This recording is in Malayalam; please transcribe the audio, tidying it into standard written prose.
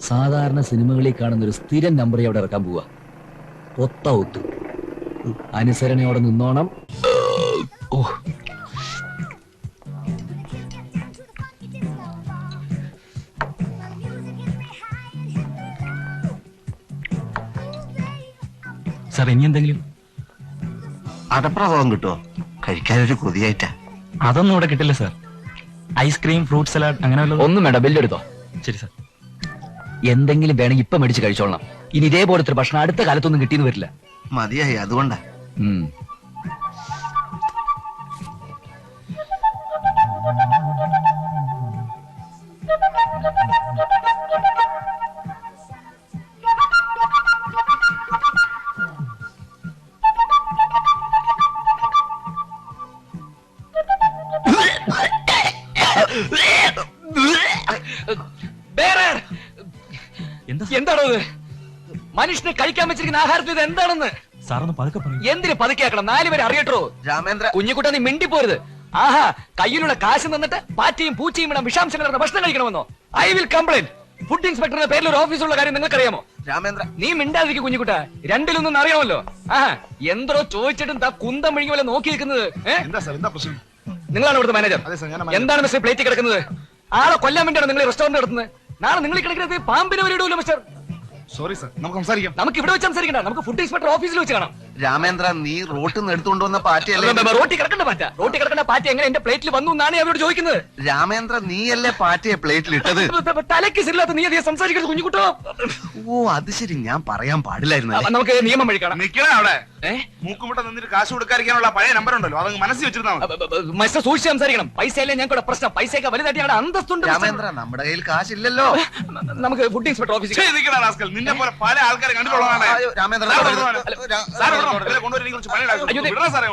സാധാരണ സിനിമകളിൽ കാണുന്ന ഒരു സ്ഥിരം നമ്പർ അവിടെ ഇറക്കാൻ പോവാ. ഒത്ത ഒത്തു അനുസരണയോടെ നിന്നോണം. ഓ സാർ, ഇനി എന്തെങ്കിലും അടപ്രസവം കിട്ടുമോ? കഴിക്കാനൊരു കൊതിയായിട്ടാ. അതൊന്നും ഇവിടെ കിട്ടില്ല സാർ. ഐസ്ക്രീം, ഫ്രൂട്ട് സലാഡ് അങ്ങനെ ഒന്നും വേണ്ട, ബില്ലെടുത്തോ. ശരി സാർ. എന്തെങ്കിലും വേണമെങ്കിൽ ഇപ്പൊ മേടിച്ച് കഴിച്ചോളണം. ഇനി ഇതേപോലത്തെ ഭക്ഷണം അടുത്ത കാലത്തൊന്നും കിട്ടിയെന്ന് വരില്ല. മതിയായി, അതുകൊണ്ടാ. എന്താണോ ഇത്? മനുഷ്യനെ കഴിക്കാൻ വെച്ചിരിക്കുന്ന ആഹാരത്തിൽ ഇത് എന്താണെന്ന് സാറൊന്ന് പതുക്കെ പറയും. എന്തിന് പതുക്കെയാക്കണം? 4 പേര് അറിയട്ടോ. രാമേന്ദ്ര, കുഞ്ഞുകുട്ട നീ മിണ്ടിപ്പോരുത്. ആഹാ, കയ്യിലുള്ള കാശ് തന്നിട്ട് പാറ്റയും പൂച്ചയും ഇടാൻ വിഷാംശം കലർന്ന ഭക്ഷണം കഴിക്കണമെന്നോ? I will complaint. ഫുഡ് ഇൻസ്പെക്ടറുടെ പേരിൽ ഒരു ഓഫീസുള്ള കാര്യം നിങ്ങൾക്കറിയാമോ? രാമേന്ദ്ര, നീ മിണ്ടാതിരിക്കും കുഞ്ഞുകുട്ട. രണ്ടിലൊന്നും അറിയാമല്ലോ. ആഹാ, എന്തോ ചോദിച്ചിട്ടും താ കുന്തം വിഴുങ്ങി പോലെ നോക്കി നിൽക്കുന്നത്. നിങ്ങളാണ് ഇവിടുത്തെ മാനേജർ. എന്താണ് മിസ്റ്റർ പ്ലേറ്റ് കിടക്കുന്നത്? ആളെ കൊല്ലാൻ വേണ്ടിയാണ് നിങ്ങൾ റെസ്റ്റോറന്റ് നടത്തുന്നത്. നാളെ നിങ്ങൾ കിടക്കുന്നത് പാമ്പിനെ വരെ ഇടൂല്ലോ മിസ്റ്റർ. സോറി സർ, നമുക്ക് സംസാരിക്കാം. നമുക്ക് ഇവിടെ വെച്ച് സംസാരിക്കണ്ട. നമുക്ക് ഫുഡ് ഇൻസ്പെക്ടർ ഓഫീസിൽ വെച്ച് കാണാം. രാമേന്ദ്ര, നീ റോട്ടിൽ നിന്ന് എടുത്തുകൊണ്ട് വന്ന പാറ്റയല്ലേ? റോട്ടി കിടക്കേണ്ട പാറ്റ. റോട്ടി കിടക്കേണ്ട പാറ്റ എങ്ങനെ എന്റെ പ്ലേറ്റിൽ വന്നു എന്നാണ് അവരോട് ചോദിക്കുന്നത്. രാമേന്ദ്ര, നീയല്ലേ പാറ്റയെ പ്ലേറ്റിൽ ഇട്ടത്? തലയ്ക്ക് ശരിയില്ലാത്ത നീ അധികം സംസാരിക്കരുത് കുഞ്ഞുകുട്ടോ. ഓ, അത് ശരി, ഞാൻ പറയാൻ പാടില്ലായിരുന്നു. നമുക്ക് നിയമം വഴി കാണാം. നിക്കണേ അവിടെ. മൂക്കുമുട്ട നിന്നിട്ട് കാശ് കൊടുക്കാതിരിക്കാനുള്ള പഴയ നമ്പർ ഉണ്ടല്ലോ, അതങ്ങ് മനസ്സിൽ വെച്ചിരുന്നാ മതി. മനുഷ്യ സൂക്ഷിച്ച് സംസാരിക്കണം. പൈസയല്ലേ ഞങ്ങളുടെ പ്രശ്നം. പൈസയൊക്കെ വലുതായിട്ട് ഞങ്ങളുടെ അന്തസ്തുണ്ട്. രാമേന്ദ്ര, നമ്മുടെ കയ്യിൽ കാശില്ലല്ലോ. നമുക്ക് ഫുഡ് ഇൻസ്പെക്ടർ ഓഫീസിൽ നിന്നെ പോലെ പല ആൾക്കാരെ കണ്ടിട്ടുള്ളതാണ്. രാമേന്ദ്ര, കൊണ്ടുവരുന്ന കുറച്ച് പണിയുടെ